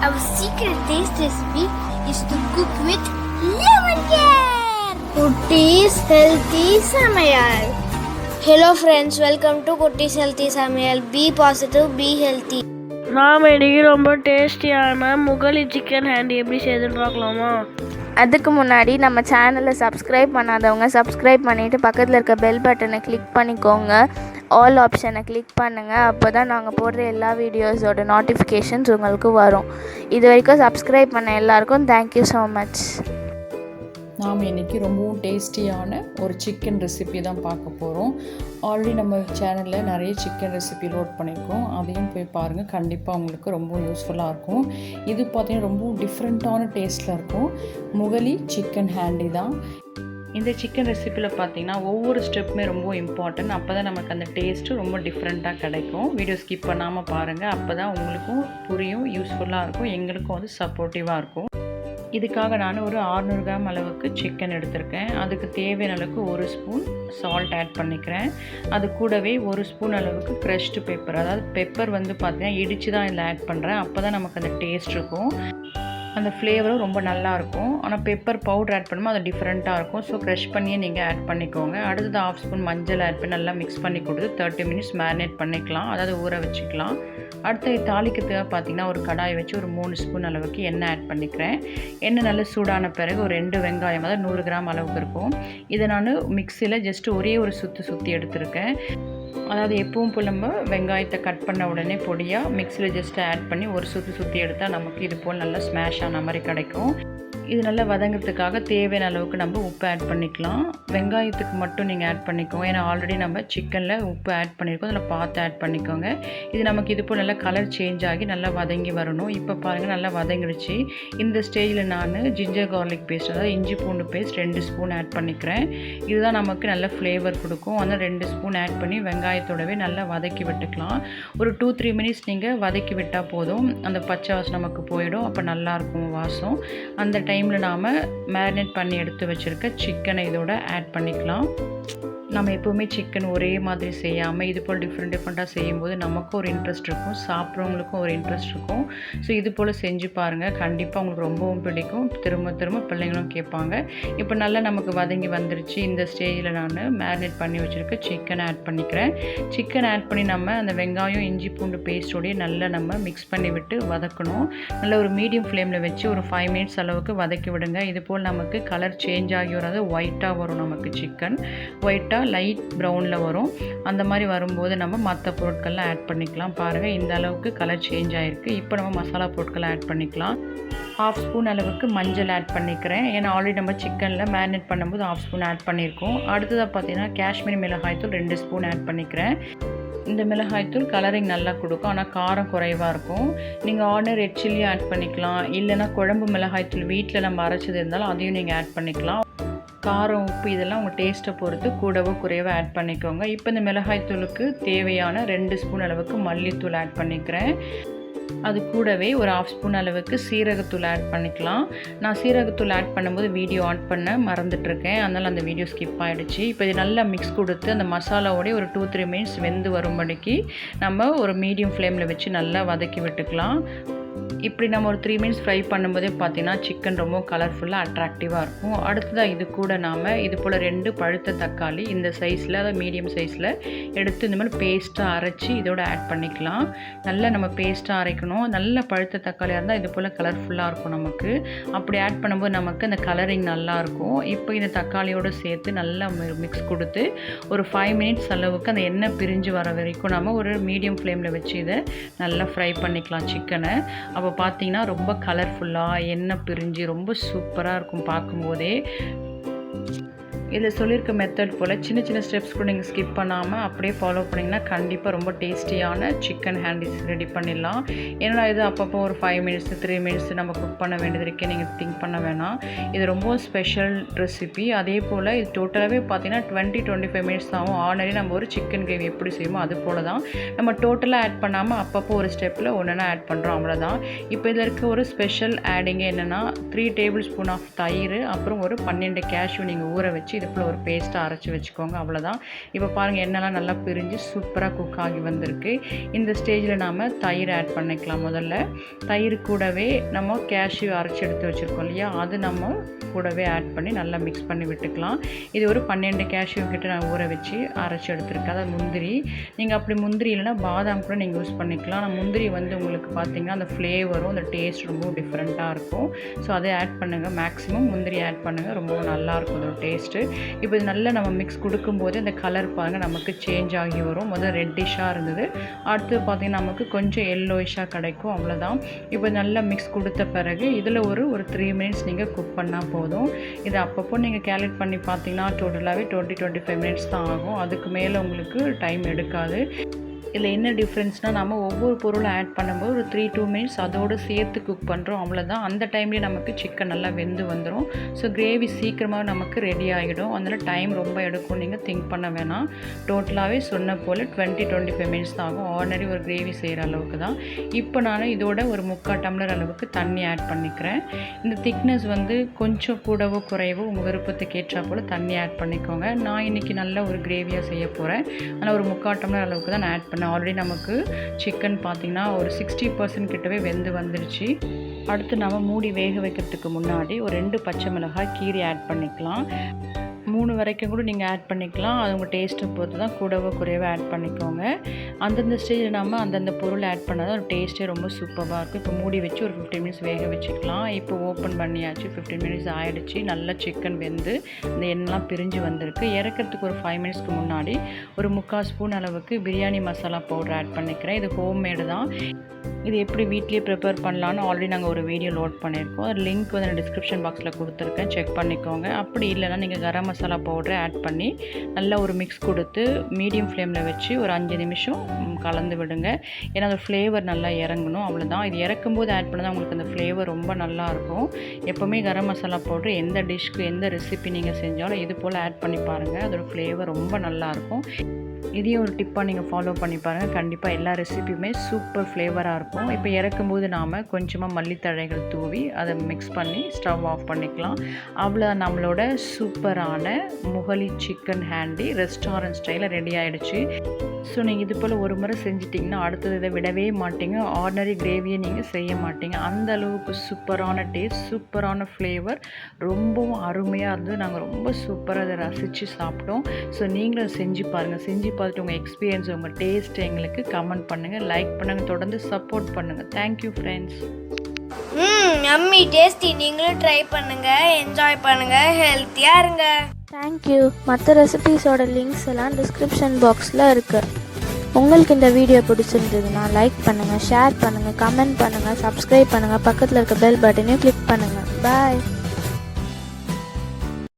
Our secret taste recipe is to cook with lemon care. Kutties Healthy Samayal. Hello friends, welcome to Kutties Healthy Samayal. Be positive, be healthy. நாம் இன்றைக்கி ரொம்ப டேஸ்டியான முகலி chicken handy எப்படி செய்யுதுன்னு பார்க்கலாமா? அதுக்கு முன்னாடி நம்ம சேனலை சப்ஸ்கிரைப் பண்ணாதவங்க சப்ஸ்கிரைப் பண்ணிவிட்டு பக்கத்தில் இருக்க பெல் பட்டனை கிளிக் பண்ணிக்கோங்க. ஆல் ஆப்ஷனை கிளிக் பண்ணுங்கள். அப்போ தான் நாங்கள் போடுற எல்லா வீடியோஸோட நோட்டிஃபிகேஷன்ஸ் உங்களுக்கு வரும். இது வரைக்கும் சப்ஸ்கிரைப் பண்ண எல்லாருக்கும் தேங்க்யூ ஸோ மச். நாம் இன்றைக்கி ரொம்பவும் டேஸ்டியான ஒரு சிக்கன் ரெசிபி தான் பார்க்க போகிறோம். ஆல்ரெடி நம்ம சேனலில் நிறைய சிக்கன் ரெசிபி லோட் பண்ணியிருக்கோம். அதையும் போய் பாருங்கள், கண்டிப்பாக உங்களுக்கு ரொம்ப யூஸ்ஃபுல்லாக இருக்கும். இது பார்த்திங்கன்னா ரொம்ப டிஃப்ரெண்ட்டான டேஸ்ட்டில் இருக்கும். முகலி சிக்கன் ஹேண்டி தான். இந்த சிக்கன் ரெசிப்பியில் பார்த்திங்கன்னா ஒவ்வொரு ஸ்டெப்புமே ரொம்ப இம்பார்ட்டன்ட். அப்போ தான் நமக்கு அந்த டேஸ்ட்டு ரொம்ப டிஃப்ரெண்ட்டாக கிடைக்கும். வீடியோ ஸ்கிப் பண்ணாமல் பாருங்கள், அப்போ தான் உங்களுக்கும் புரியும், யூஸ்ஃபுல்லாக இருக்கும், எங்களுக்கும் வந்து சப்போர்ட்டிவாக இருக்கும். இதுக்காக நான் ஒரு 600 கிராம் அளவுக்கு சிக்கன் எடுத்திருக்கேன். அதுக்கு தேவையான அளவுக்கு 1 ஸ்பூன் சால்ட் ஆட் பண்ணிக்கிறேன். அது கூடவே 1 ஸ்பூன் அளவுக்கு க்ரஷ்டு பெப்பர், அதாவது பெப்பர் வந்து பார்த்திங்கன்னா இடித்து தான் இதில் ஆட் பண்ணுறேன். அப்போ தான் நமக்கு அந்த டேஸ்ட் இருக்கும், அந்த ஃப்ளேவரும் ரொம்ப நல்லாயிருக்கும். ஆனால் பெப்பர் பவுடர் ஆட் பண்ணும்போது அது டிஃப்ரெண்ட்டாக இருக்கும். ஸோ க்ரஷ் பண்ணியே நீங்கள் ஆட் பண்ணிக்கோங்க. அடுத்தது 1/2 ஸ்பூன் மஞ்சள் ஆட் பண்ணி நல்லா மிக்ஸ் பண்ணி கொடுத்து 30 மினிட்ஸ் மேரினேட் பண்ணிக்கலாம், அதாவது ஊற வச்சுக்கலாம். அடுத்து தாளிக்கிறதுக்காக பார்த்திங்கன்னா ஒரு கடாயை வச்சு ஒரு 3 ஸ்பூன் அளவுக்கு எண்ணெய் ஆட் பண்ணிக்கிறேன். எண்ணெய் நல்லா சூடான பிறகு ஒரு 2 வெங்காயம், அதாவது 100 கிராம் அளவுக்கு இருக்கும். இதை நான் மிக்சியில் ஜஸ்ட்டு ஒரே ஒரு சுற்றி எடுத்திருக்கேன். அதாவது எப்பவும் போல் நம்ம வெங்காயத்தை கட் பண்ண உடனே பொடியாக மிக்சியில் ஜஸ்ட்டு ஆட் பண்ணி ஒரு சுற்றி எடுத்தால் நமக்கு இது போல் நல்லா ஸ்மாஷ் ஆன மாதிரி கிடைக்கும். இது நல்லா வதங்கிறதுக்காக தேவையான அளவுக்கு நம்ம உப்பு ஆட் பண்ணிக்கலாம். வெங்காயத்துக்கு மட்டும் நீங்கள் ஆட் பண்ணிக்கோங்க, ஏன்னா ஆல்ரெடி நம்ம சிக்கனில் உப்பு ஆட் பண்ணியிருக்கோம், அதில் பார்த்து ஆட் பண்ணிக்கோங்க. இது நமக்கு இது போல் நல்லா கலர் சேஞ்ச் ஆகி நல்லா வதங்கி வரணும். இப்போ பாருங்கள் நல்லா வதங்கிடுச்சு. இந்த ஸ்டேஜில் நான் ஜிஞ்சர் கார்லிக் பேஸ்ட், அதாவது இஞ்சி பூண்டு பேஸ்ட் 2 ஸ்பூன் ஆட் பண்ணிக்கிறேன். இதுதான் நமக்கு நல்ல ஃப்ளேவர் கொடுக்கும். அதனால் 2 ஸ்பூன் ஆட் பண்ணி வெங்காயத்தோடவே நல்லா வதக்கி விட்டுக்கலாம். ஒரு 2-3 மினிட்ஸ் நீங்கள் வதக்கி விட்டால் போதும், அந்த பச்சை வாசம் நமக்கு போயிடும். அப்போ நல்லாயிருக்கும் வாசம். அந்த டைமில் நாம் மேரினேட் பண்ணி எடுத்து வச்சுருக்க சிக்கனை இதோட ஆட் பண்ணிக்கலாம். நம்ம எப்போவுமே சிக்கன் ஒரே மாதிரி செய்யாமல் இது போல் டிஃப்ரெண்ட்டாக செய்யும்போது நமக்கும் ஒரு இன்ட்ரெஸ்ட் இருக்கும், சாப்பிட்றவங்களுக்கும் ஒரு இன்ட்ரெஸ்ட் இருக்கும். ஸோ இது போல் செஞ்சு பாருங்கள், கண்டிப்பாக உங்களுக்கு ரொம்பவும் பிடிக்கும். திரும்ப பிள்ளைங்களும் கேட்பாங்க. இப்போ நல்லா நமக்கு வதங்கி வந்துருச்சு. இந்த ஸ்டேஜில் நான் மேரினேட் பண்ணி வச்சுருக்க சிக்கனை ஆட் பண்ணிக்கிறேன். சிக்கன் ஆட் பண்ணி நம்ம அந்த வெங்காயம் இஞ்சி பூண்டு பேஸ்ட்டோடையே நல்லா நம்ம மிக்ஸ் பண்ணி விட்டு வதக்கணும். நல்ல ஒரு மீடியம் ஃப்ளேமில் வச்சு ஒரு 5 மினிட்ஸ் அளவுக்கு வதக்கி விடுங்க. இது போல் நமக்கு கலர் சேஞ்ச் ஆகி வராது, ஒயிட்டாக வரும் நமக்கு சிக்கன். ஒயிட்டாக லைட் ப்ரௌனில் வரும். அந்த மாதிரி வரும்போது நம்ம மற்ற பொருட்கள்லாம் ஆட் பண்ணிக்கலாம். பாருங்கள், இந்த அளவுக்கு கலர் சேஞ்ச் ஆகிருக்கு. இப்போ நம்ம மசாலா பொருட்களை ஆட் பண்ணிக்கலாம். 1/2 ஸ்பூன் அளவுக்கு மஞ்சள் ஆட் பண்ணிக்கிறேன், ஏன்னா ஆல்ரெடி நம்ம சிக்கனில் மேரினேட் பண்ணும்போது 1/2 ஸ்பூன் ஆட் பண்ணியிருக்கோம். அடுத்ததாக பார்த்தீங்கன்னா காஷ்மீரி மிளகாய்த்தூள் 2 ஸ்பூன் ஆட் பண்ணிக்கிறேன். இந்த மிளகாய்த்தூள் கலரிங் நல்லா கொடுக்கும், ஆனால் காரம் குறைவாக இருக்கும். நீங்கள் ஆர்டினரி ரெட் சில்லியும் ஆட் பண்ணிக்கலாம், இல்லைனா குழம்பு மிளகாய்த்தூள் வீட்டில் நம்ம அரைச்சது இருந்தாலும் அதையும் நீங்கள் ஆட் பண்ணிக்கலாம். காரம் உப்பு இதெல்லாம் உங்கள் டேஸ்ட்டை பொறுத்து கூடவோ குறைவோ ஆட் பண்ணிக்கோங்க. இப்போ இந்த மிளகாய்த்தூளுக்கு தேவையான 2 ஸ்பூன் அளவுக்கு மல்லித்தூள் ஆட் பண்ணிக்கிறேன். அது கூடவே ஒரு 1/2 ஸ்பூன் அளவுக்கு சீரகத்தூள் ஆட் பண்ணிக்கலாம். நான் சீரகத்தூள் ஆட் பண்ணும்போது வீடியோ ஆன் பண்ண மறந்துட்டுருக்கேன், அதனால் அந்த வீடியோ ஸ்கிப் ஆகிடுச்சு. இப்போ இது நல்லா மிக்ஸ் கொடுத்து அந்த மசாலாவோடய ஒரு 2-3 மினிட்ஸ் வெந்து வரும்படிக்கு நம்ம ஒரு மீடியம் ஃப்ளேமில் வச்சு நல்லா வதக்கி விட்டுக்கலாம். இப்படி நம்ம ஒரு 3 மினிட்ஸ் ஃப்ரை பண்ணும்போதே பார்த்தீங்கன்னா சிக்கன் ரொம்ப கலர்ஃபுல்லாக அட்ராக்டிவாக இருக்கும். அடுத்ததாக இது கூட நாம் இது போல் 2 பழுத்த தக்காளி இந்த சைஸில், அதாவது மீடியம் சைஸில் எடுத்து இந்த மாதிரி பேஸ்ட்டாக அரைச்சி இதோட ஆட் பண்ணிக்கலாம். நல்லா நம்ம பேஸ்ட்டாக அரைக்கணும். நல்ல பழுத்த தக்காளியாக இருந்தால் இது போல் கலர்ஃபுல்லாக இருக்கும் நமக்கு. அப்படி ஆட் பண்ணும்போது நமக்கு அந்த கலரிங் நல்லாயிருக்கும். இப்போ இந்த தக்காளியோடு சேர்த்து நல்லா மிக்ஸ் கொடுத்து ஒரு 5 மினிட்ஸ் அளவுக்கு அந்த எண்ணெய் பிரிஞ்சு வர வரைக்கும் நம்ம ஒரு மீடியம் ஃப்ளேமில் வச்சு இதை நல்லா ஃப்ரை பண்ணிக்கலாம் சிக்கனை. அப்போ பார்த்தீங்கன்னா ரொம்ப கலர்ஃபுல்லாக எண்ணெய் பிரிஞ்சு ரொம்ப சூப்பராக இருக்கும் பார்க்கும்போதே. இதில் சொல்லியிருக்க மெத்தட் போல் சின்ன சின்ன ஸ்டெப்ஸ் கூட நீங்கள் ஸ்கிப் பண்ணாமல் அப்படியே ஃபாலோ பண்ணிங்கன்னா கண்டிப்பாக ரொம்ப டேஸ்டியான சிக்கன் ஹேண்டிஸ் ரெடி பண்ணிடலாம். ஏன்னா இது அப்பப்போ ஒரு 5 மினிட்ஸ் 3 மினிட்ஸ் நம்ம குக் பண்ண வேண்டியது இருக்கே, நீங்கள் திங்க் பண்ண வேணாம். இது ரொம்ப ஸ்பெஷல் ரெசிபி. அதே போல் இது டோட்டலாகவே பார்த்தீங்கன்னா 20-25 மினிட்ஸ் ஆகும். ஆல்ரெடி நம்ம ஒரு சிக்கன் கிரேவி எப்படி செய்வோமோ அது போல் தான் நம்ம டோட்டலாக ஆட் பண்ணாமல் அப்பப்போ ஒரு ஸ்டெப்பில் ஒன்றுனா ஆட் பண்ணுறோம், அவ்வளோதான். இப்போ இதில் இருக்க ஒரு ஸ்பெஷல் ஆடிங்கே என்னென்னா 3 டேபிள் ஸ்பூன் ஆஃப் தயிர், அப்புறம் ஒரு 12 கேஷ்யூ நீங்கள் ஊற வச்சு இது போல் ஒரு பேஸ்ட்டாக அரைச்சி வச்சுக்கோங்க. அவ்வளோதான். இப்போ பாருங்கள் எண்ணெய்லாம் நல்லா பிரிஞ்சு சூப்பராக குக் ஆகி வந்திருக்கு. இந்த ஸ்டேஜில் நாம் தயிர் ஆட் பண்ணிக்கலாம். முதல்ல தயிர் கூடவே நம்ம கேஷ்யூ அரைச்சி எடுத்து வச்சுருக்கோம் இல்லையா, அது நம்ம கூடவே ஆட் பண்ணி நல்லா மிக்ஸ் பண்ணி விட்டுக்கலாம். இது ஒரு 12 கேஷ்யூ கிட்ட நான் ஊற வச்சு அரைச்சி எடுத்துருக்கேன். அதாவது முந்திரி, நீங்கள் அப்படி முந்திரி இல்லைனா பாதாம் கூட நீங்கள் யூஸ் பண்ணிக்கலாம். ஆனால் முந்திரி வந்து உங்களுக்கு பார்த்திங்கன்னா அந்த ஃப்ளேவரும் அந்த டேஸ்ட் ரொம்ப டிஃப்ரெண்ட்டாக இருக்கும். ஸோ அதை ஆட் பண்ணுங்கள். மேக்ஸிமம் முந்திரி ஆட் பண்ணுங்கள், ரொம்ப நல்லாயிருக்கும் அதோட டேஸ்ட்டு. இப்போ இது நல்லா நம்ம மிக்ஸ் கொடுக்கும்போது அந்த கலர் பாருங்கள் நமக்கு சேஞ்ச் ஆகி வரும். முதல்ல ரெட்டிஷாக இருந்தது, அடுத்து பார்த்திங்கன்னா நமக்கு கொஞ்சம் எல்லோயிஷாக கிடைக்கும். அவ்வளோதான். இப்போ நல்லா மிக்ஸ் கொடுத்த பிறகு இதில் ஒரு 3 மினிட்ஸ் நீங்கள் குக் பண்ணால் போதும். இதை அப்பப்போ நீங்கள் கேல்குலேட் பண்ணி பார்த்தீங்கன்னா டோட்டலாகவே 20-25 மினிட்ஸ் தான் ஆகும். அதுக்கு மேலே உங்களுக்கு டைம் எடுக்காது. இதில் என்ன டிஃப்ரென்ஸ்னால் நம்ம ஒவ்வொரு பொருளும் ஆட் பண்ணும்போது ஒரு 3-2 மினிட்ஸ் அதோடு சேர்த்து குக் பண்ணுறோம். அவ்வளோதான். அந்த டைம்லேயே நமக்கு சிக்கன் நல்லா வெந்து வந்துடும். ஸோ கிரேவி சீக்கிரமாக நமக்கு ரெடி ஆகிடும். அதனால் டைம் ரொம்ப எடுக்கும், நீங்கள் திங்க் பண்ண வேணாம். டோட்டலாகவே சொன்ன போல் 20-25 மினிட்ஸ் தான் ஆகும், ஆர்டினரி ஒரு கிரேவி செய்கிற அளவுக்கு தான். இப்போ நான் இதோட ஒரு 3/4 டம்ளர் அளவுக்கு தண்ணி ஆட் பண்ணிக்கிறேன். இந்த திக்னஸ் வந்து கொஞ்சம் கூடவோ குறையவோ உங்கள் விருப்பத்துக்கு ஏற்றா போல் தண்ணி ஆட் பண்ணிக்கோங்க. நான் இன்றைக்கி நல்ல ஒரு கிரேவியாக செய்ய போகிறேன். ஆனால் ஒரு 3/4 டம்ளர் அளவுக்கு தான் நான் ஆட் பண்ணேன். ஆல்ரெடி நமக்கு சிக்கன் பார்த்திங்கன்னா ஒரு 60% கிட்டவே வெந்து வந்துருச்சு. அடுத்து நம்ம மூடி வேக வைக்கிறதுக்கு முன்னாடி ஒரு 2 பச்சை மிளகாய் கீரி ஆட் பண்ணிக்கலாம். 3 வரைக்கும் கூட நீங்கள் ஆட் பண்ணிக்கலாம். அது உங்கள் டேஸ்ட்டை பொறுத்து தான், கூடவோ குறையவோ ஆட் பண்ணிக்கோங்க. அந்தந்த ஸ்டேஜில் நம்ம அந்தந்த பொருள் ஆட் பண்ணால் தான் ஒரு டேஸ்ட்டே ரொம்ப சூப்பராக இருக்கும். இப்போ மூடி வச்சு ஒரு 15 மினிட்ஸ் வேக வச்சுக்கலாம். இப்போ ஓப்பன் பண்ணியாச்சு. 15 மினிட்ஸ் ஆகிடுச்சு. நல்லா சிக்கன் வெந்து இந்த எண்ணெய்லாம் பிரிஞ்சு வந்திருக்கு. இறக்கிறதுக்கு ஒரு 5 மினிட்ஸ்க்கு முன்னாடி ஒரு 3/4 ஸ்பூன் அளவுக்கு பிரியாணி மசாலா பவுடர் ஆட் பண்ணிக்கிறேன். இது ஹோம்மேடு தான். இது எப்படி வீட்லேயே ப்ரிப்பேர் பண்ணலான்னு ஆல்ரெடி நாங்கள் ஒரு வீடியோ லோட் பண்ணியிருக்கோம். அது லிங்க் வந்து நான் டிஸ்கிரிப்ஷன் பாக்ஸில் கொடுத்துருக்கேன், செக் பண்ணிக்கோங்க. அப்படி இல்லைனா நீங்கள் கரம் மசாலா பவுடரை ஆட் பண்ணி நல்லா ஒரு மிக்ஸ் கொடுத்து மீடியம் ஃப்ளேமில் வச்சு ஒரு 5 நிமிஷம் கலந்து விடுங்க. ஏன்னா அந்த ஃப்ளேவர் நல்லா இறங்கணும். அவ்வளோதான். இது இறக்கும்போது ஆட் பண்ணால் உங்களுக்கு அந்த ஃப்ளேவர் ரொம்ப நல்லாயிருக்கும். எப்போவுமே கரம் மசாலா பவுடர் எந்த டிஷ்க்கு எந்த ரெசிபி நீங்கள் செஞ்சாலும் இது போல் ஆட் பண்ணி பாருங்கள், அதோடய ஃப்ளேவர் ரொம்ப நல்லாயிருக்கும். இதையும் ஒரு டிப்பாக நீங்கள் ஃபாலோ பண்ணி பாருங்கள். கண்டிப்பாக எல்லா ரெசிபியுமே சூப்பர் ஃப்ளேவராக இருக்கும். இப்போ இறக்கும்போது நாம் கொஞ்சமாக மல்லித்தழைகள் தூவி அதை மிக்ஸ் பண்ணி ஸ்டவ் ஆஃப் பண்ணிக்கலாம். அவ்வளோ நம்மளோட சூப்பரான முகலி சிக்கன் ஹேண்டி ரெஸ்டாரண்ட் ஸ்டைலில் ரெடி ஆகிடுச்சு. ஸோ நீங்கள் இது போல் ஒரு முறை செஞ்சிட்டிங்கன்னா அடுத்தது இதை விடவே மாட்டீங்க. ஆர்டினரி கிரேவியை நீங்கள் செய்ய மாட்டீங்க. அந்த அளவுக்கு சூப்பரான டேஸ்ட், சூப்பரான ஃப்ளேவர், ரொம்பவும் அருமையாக இருந்தது. நாங்கள் ரொம்ப சூப்பராக அதை ரசித்து சாப்பிட்டோம். ஸோ நீங்களும் செஞ்சு பாருங்கள். செஞ்சு பார்த்துட்டு உங்கள் எக்ஸ்பீரியன்ஸ், உங்கள் டேஸ்ட் எங்களுக்கு கமெண்ட் பண்ணுங்கள், லைக் பண்ணுங்கள், தொடர்ந்து சப்போர்ட் பண்ணுங்கள். Thank you friends. Yummy tasty. நீங்களும் ட்ரை பண்ணுங்கள், என்ஜாய் பண்ணுங்கள், ஹெல்த்தியாக இருங்க. தேங்க்யூ. மற்ற ரெசிபீஸோட லிங்க்ஸ் எல்லாம் டிஸ்கிரிப்ஷன் பாக்ஸில் இருக்குது. உங்களுக்கு இந்த வீடியோ பிடிச்சிருந்ததுன்னா லைக் பண்ணுங்கள், ஷேர் பண்ணுங்கள், கமெண்ட் பண்ணுங்கள், சப்ஸ்கிரைப் பண்ணுங்கள், பக்கத்தில் இருக்க பெல் பட்டனையும் கிளிக் பண்ணுங்கள். பாய்.